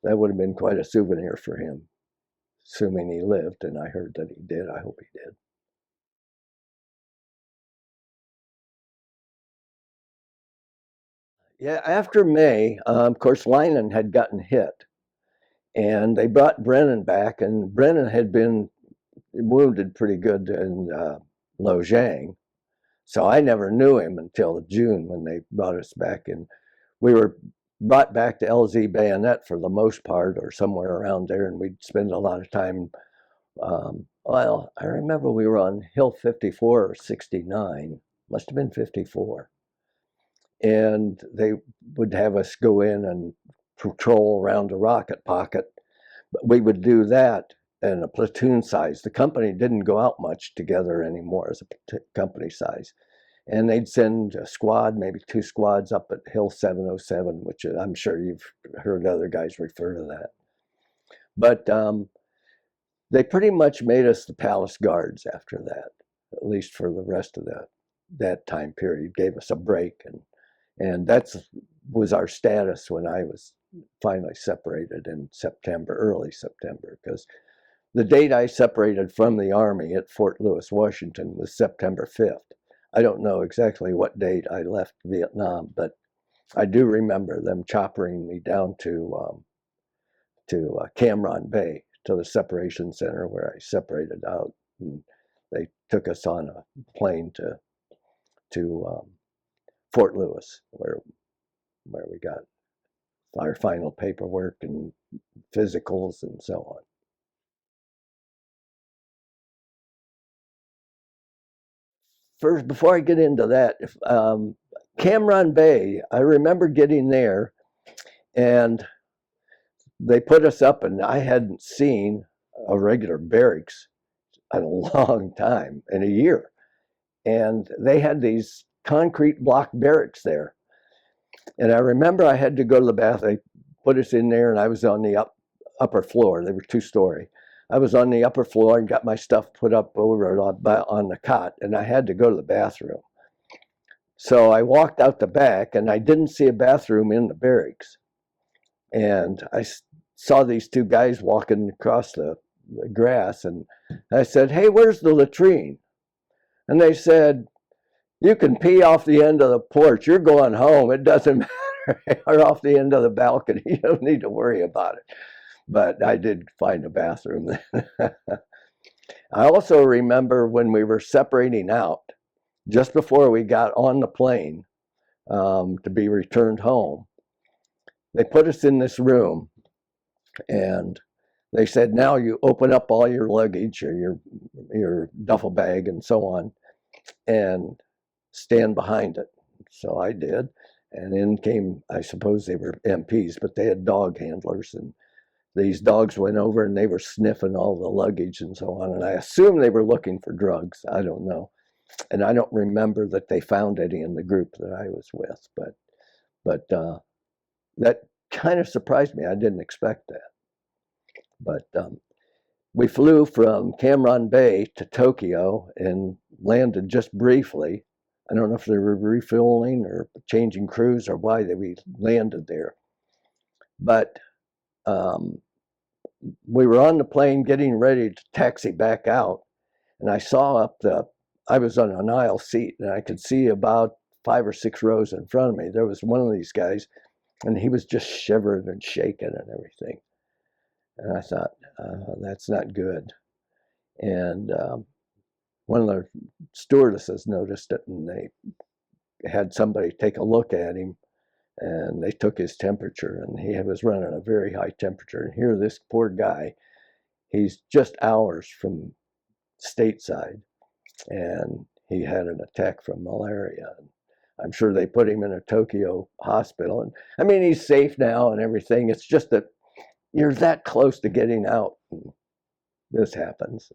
that would have been quite a souvenir for him, assuming he lived, and I heard that he did. I hope he did. Yeah, after May, of course, Lynan had gotten hit, and they brought Brennan back, and Brennan had been wounded pretty good in Lo Giang. So I never knew him until June when they brought us back. And we were brought back to LZ Bayonet for the most part, or somewhere around there, and we'd spend a lot of time. Well, I remember we were on Hill 54 or 69, must have been 54. And they would have us go in and patrol around a rocket pocket. But we would do that in a platoon size. The company didn't go out much together anymore as a company size. And they'd send a squad, maybe 2 squads up at Hill 707, which I'm sure you've heard other guys refer to that. But they pretty much made us the palace guards after that, at least for the rest of that time period. Gave us a break, and that was our status when I was finally separated in September, early September, because the date I separated from the Army at Fort Lewis, Washington was September 5th. I don't know exactly what date I left Vietnam, but I do remember them choppering me down to Cam Ranh Bay, to the separation center where I separated out. And they took us on a plane to Fort Lewis, where we got our final paperwork and physicals and so on. First, before I get into that, Cam Ranh Bay, I remember getting there, and they put us up, and I hadn't seen a regular barracks in a long time, in a year. And they had these concrete block barracks there. And I remember I had to go to the bathroom. They put us in there, and I was on the upper floor. They were 2-story. I was on the upper floor and got my stuff put up over on the cot, and I had to go to the bathroom. So I walked out the back, and I didn't see a bathroom in the barracks. And I saw these 2 guys walking across the grass, and I said, "Hey, where's the latrine?" And they said, "You can pee off the end of the porch. You're going home. It doesn't matter." Or off the end of the balcony. You don't need to worry about it. But I did find a bathroom then. I also remember when we were separating out, just before we got on the plane to be returned home, they put us in this room, and they said, "Now you open up all your luggage or your duffel bag and so on, and stand behind it." So I did. And in came, I suppose they were MPs, but they had dog handlers, and these dogs went over and they were sniffing all the luggage and so on. And I assume they were looking for drugs. I don't know. And I don't remember that they found any in the group that I was with, but that kind of surprised me. I didn't expect that. But we flew from Cam Ranh Bay to Tokyo and landed just briefly. I don't know if they were refueling or changing crews or why we landed there. But we were on the plane getting ready to taxi back out, and I saw I was on an aisle seat, and I could see about 5 or 6 rows in front of me, there was one of these guys, and he was just shivering and shaking and everything. And I thought, that's not good. And one of the stewardesses noticed it, and they had somebody take a look at him, and they took his temperature, and he was running a very high temperature. And here, this poor guy, he's just hours from stateside, and he had an attack from malaria. And I'm sure they put him in a Tokyo hospital. And I mean, he's safe now and everything. It's just that you're that close to getting out, and this happens.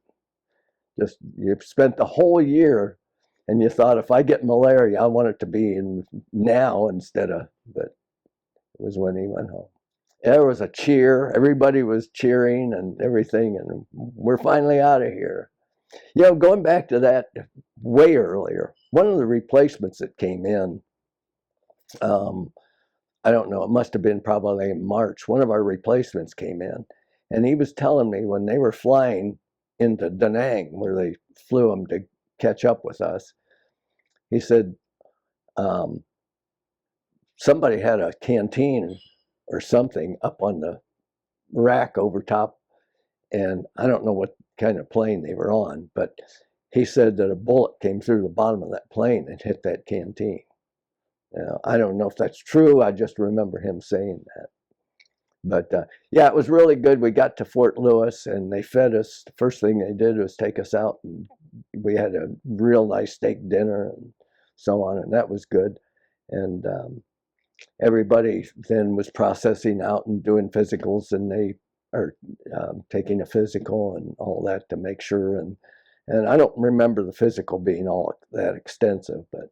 Just, you've spent the whole year, and you thought, if I get malaria, I want it to be in now instead of, but it was when he went home. There was a cheer. Everybody was cheering and everything, and we're finally out of here. You know, going back to that way earlier, one of the replacements that came in, I don't know, it must have been probably in March, one of our replacements came in, and he was telling me when they were flying into Da Nang, where they flew them to catch up with us, he said somebody had a canteen or something up on the rack over top, and I don't know what kind of plane they were on, but he said that a bullet came through the bottom of that plane and hit that canteen. Now, I don't know if that's true. I just remember him saying that. But yeah, it was really good. We got to Fort Lewis, and they fed us. The first thing they did was take us out, and we had a real nice steak dinner and so on, and that was good. And everybody then was processing out and doing physicals, and they are taking a physical and all that to make sure. And I don't remember the physical being all that extensive, but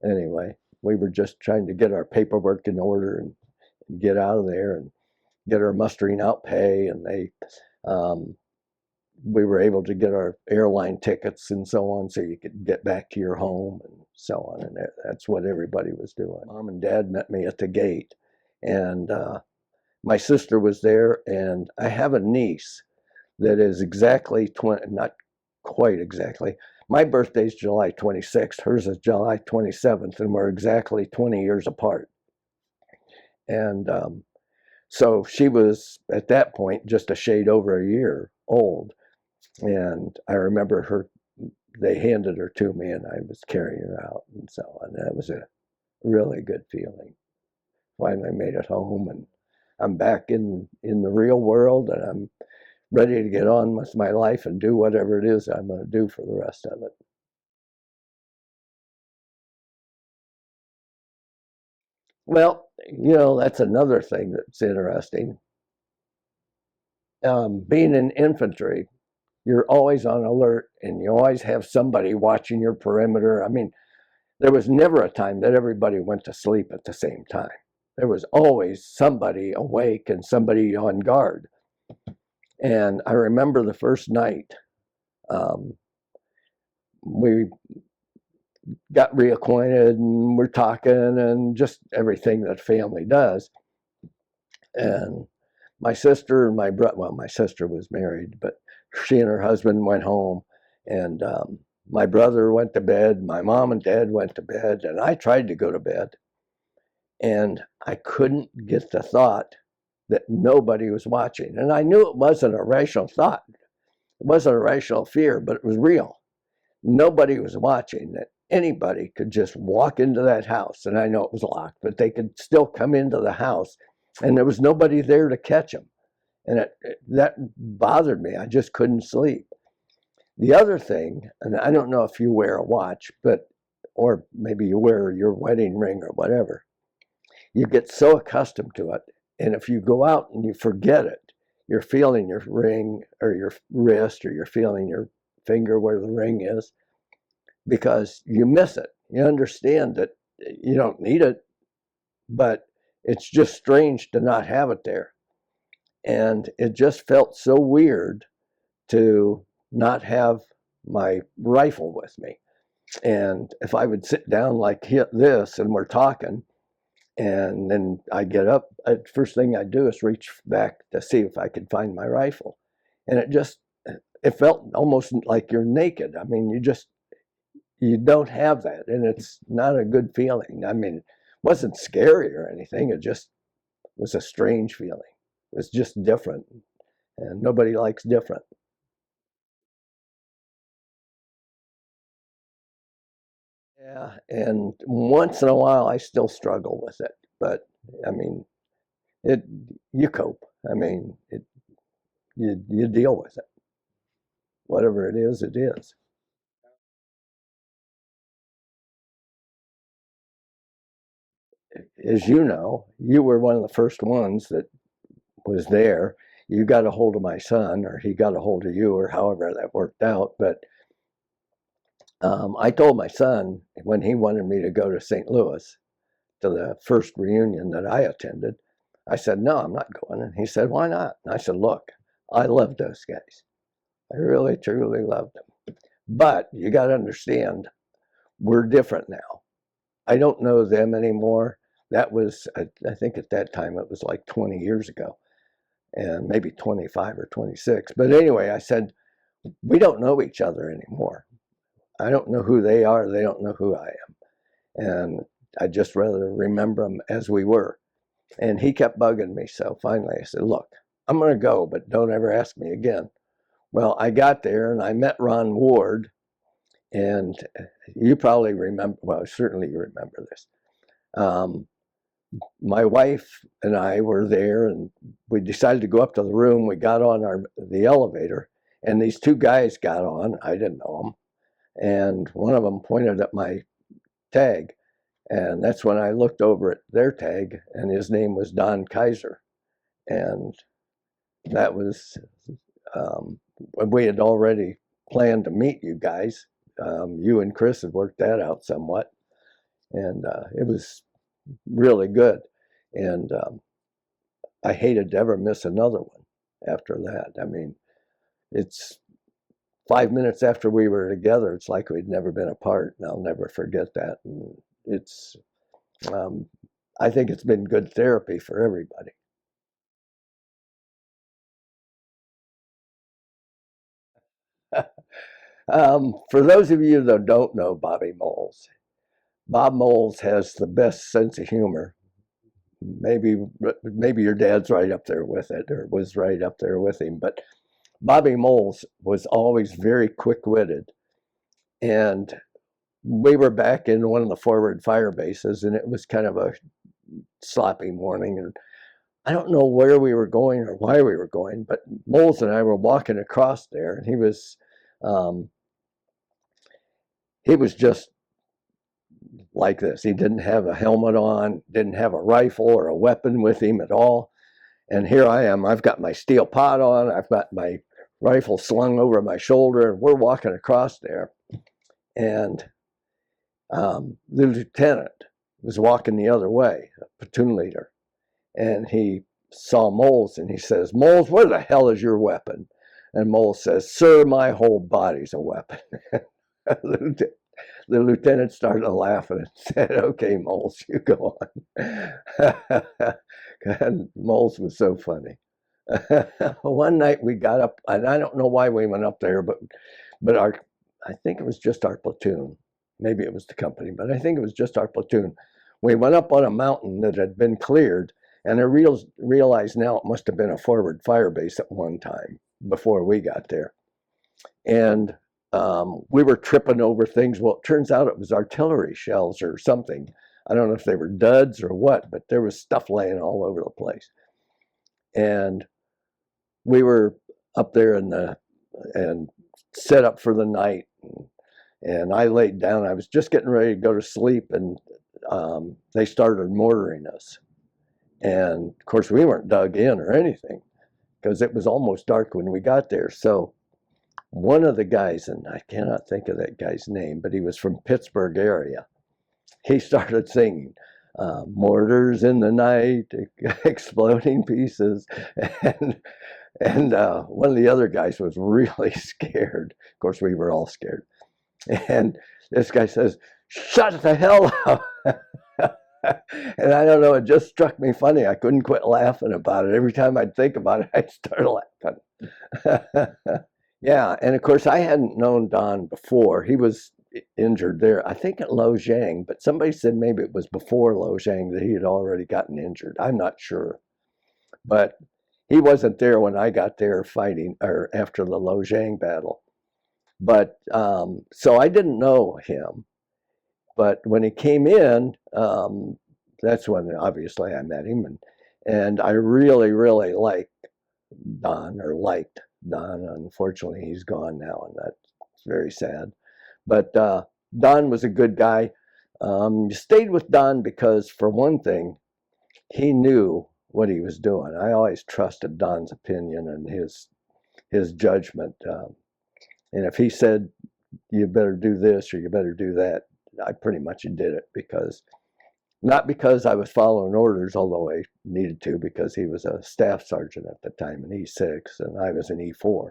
anyway, we were just trying to get our paperwork in order and get out of there and get our mustering out pay. And we were able to get our airline tickets and so on, so you could get back to your home and so on. And that's what everybody was doing. Mom and Dad met me at the gate, and my sister was there, and I have a niece that is exactly 20, not quite exactly. My birthday's July 26th, hers is July 27th, and we're exactly 20 years apart. And so she was, at that point, just a shade over a year old. And I remember they handed her to me, and I was carrying her out and so on. That was a really good feeling. Finally made it home, and I'm back in the real world, and I'm ready to get on with my life and do whatever it is I'm going to do for the rest of it. Well, you know, that's another thing that's interesting. Being in infantry, you're always on alert, and you always have somebody watching your perimeter. I mean, there was never a time that everybody went to sleep at the same time. There was always somebody awake and somebody on guard. And I remember the first night, we got reacquainted, and we're talking and just everything that family does. And my sister and my brother, well, my sister was married, but she and her husband went home, and my brother went to bed, my mom and dad went to bed, and I tried to go to bed. And I couldn't get the thought that nobody was watching. And I knew it wasn't a rational thought. It wasn't a rational fear, but it was real. Nobody was watching, that anybody could just walk into that house. And I know it was locked, but they could still come into the house, and there was nobody there to catch them. And that bothered me. I just couldn't sleep. The other thing, and I don't know if you wear a watch, or maybe you wear your wedding ring or whatever, you get so accustomed to it. And if you go out and you forget it, you're feeling your ring or your wrist, or you're feeling your finger where the ring is, because you miss it. You understand that you don't need it, but it's just strange to not have it there. And it just felt so weird to not have my rifle with me. And if I would sit down like this and we're talking, and then I get up, first thing I do is reach back to see if I could find my rifle. And it felt almost like you're naked. I mean, you don't have that, and it's not a good feeling. I mean, it wasn't scary or anything. It just was a strange feeling. It was just different, and nobody likes different. Yeah, and once in a while, I still struggle with it, but I mean, it you cope. I mean, you deal with it. Whatever it is, it is. As you know, you were one of the first ones that was there. You got a hold of my son, or he got a hold of you, or however that worked out. But I told my son when he wanted me to go to St. Louis to the first reunion that I attended, I said, no, I'm not going. And he said, why not? And I said, look, I love those guys. I really, truly loved them. But you got to understand, we're different now. I don't know them anymore. That was, I think at that time, it was like 20 years ago, and maybe 25 or 26. But anyway, I said, we don't know each other anymore. I don't know who they are. They don't know who I am. And I just rather remember them as we were. And he kept bugging me. So finally I said, look, I'm going to go, but don't ever ask me again. Well, I got there and I met Ron Ward. And you probably remember, well, certainly you remember this. Um, my wife and I were there, and we decided to go up to the room. We got on the elevator, and these two guys got on. I didn't know them. And one of them pointed at my tag. And that's when I looked over at their tag, and his name was Don Kaiser. And that was, we had already planned to meet you guys. You and Chris had worked that out somewhat. And it was really good. And I hated to ever miss another one after that. I mean, it's 5 minutes after we were together, it's like we'd never been apart. And I'll never forget that. And it's, um, I think it's been good therapy for everybody. For those of you that don't know Bobby Moles, Bob Moles has the best sense of humor. Maybe your dad's right up there with it, or was right up there with him. But Bobby Moles was always very quick-witted, and we were back in one of the forward fire bases, and it was kind of a sloppy morning, and I don't know where we were going or why we were going, but Moles and I were walking across there, and um, he was just like this. He didn't have a helmet on, didn't have a rifle or a weapon with him at all. And here I am. I've got my steel pot on. I've got my rifle slung over my shoulder, and we're walking across there. And the lieutenant was walking the other way, a platoon leader, and he saw Moles, and he says, Moles, where the hell is your weapon? And Moles says, sir, my whole body's a weapon. The lieutenant started laughing and said, okay, Moles, you go on. And Moles was so funny. One night we got up, and I don't know why we went up there, but I think it was just our platoon. Maybe it was the company, but I think it was just our platoon. We went up on a mountain that had been cleared, and I realized now it must have been a forward fire base at one time before we got there. And we were tripping over things. Well, it turns out it was artillery shells or something. I don't know if they were duds or what, but there was stuff laying all over the place. And we were up there and set up for the night. And I laid down. I was just getting ready to go to sleep, and they started mortaring us. And of course, we weren't dug in or anything because it was almost dark when we got there. So one of the guys, and I cannot think of that guy's name, but he was from Pittsburgh area. He started singing, mortars in the night, exploding pieces. And, and one of the other guys was really scared. Of course, we were all scared. And this guy says, shut the hell up. And I don't know, it just struck me funny. I couldn't quit laughing about it. Every time I'd think about it, I'd start laughing. Yeah, and of course, I hadn't known Don before. He was injured there. I think at Lo Giang, but somebody said maybe it was before Lo Giang that he had already gotten injured. I'm not sure, but he wasn't there when I got there fighting or after the Lo Giang battle. But so I didn't know him. But when he came in, that's when obviously I met him, and I really, really liked Don. Unfortunately, he's gone now, and that's very sad. But Don was a good guy. Stayed with Don because, for one thing, he knew what he was doing. I always trusted Don's opinion and his judgment. And if he said, you better do this or you better do that, I pretty much did it, because not because I was following orders, although I needed to, because he was a staff sergeant at the time in E6 and I was in E4,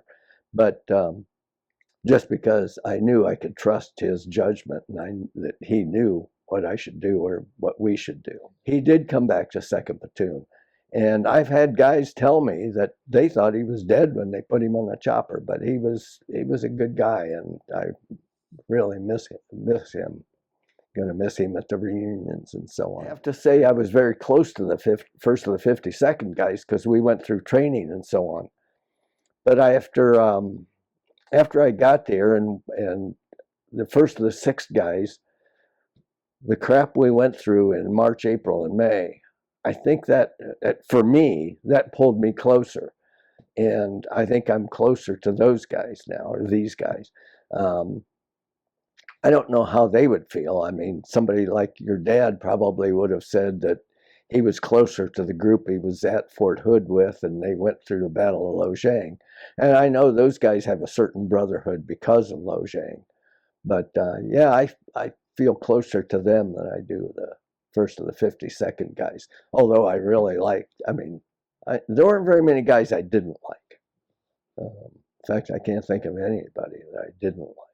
but just because I knew I could trust his judgment, and that he knew what I should do or what we should do. He did come back to 2nd Platoon, and I've had guys tell me that they thought he was dead when they put him on the chopper, but he was a good guy, and I really miss him. Going to miss him at the reunions and so on. I have to say I was very close to the 1st of the 52nd guys, because we went through training and so on. But after I got there, and the 1st of the 6th guys, the crap we went through in March, April, and May, I think that for me, that pulled me closer. And I think I'm closer to those guys now, or these guys. I don't know how they would feel. I mean, somebody like your dad probably would have said that he was closer to the group he was at Fort Hood with, and they went through the Battle of Lo Giang. And I know those guys have a certain brotherhood because of Lo Giang. But yeah, I feel closer to them than I do the 1st of the 52nd guys. Although I really liked, there weren't very many guys I didn't like. In fact, I can't think of anybody that I didn't like.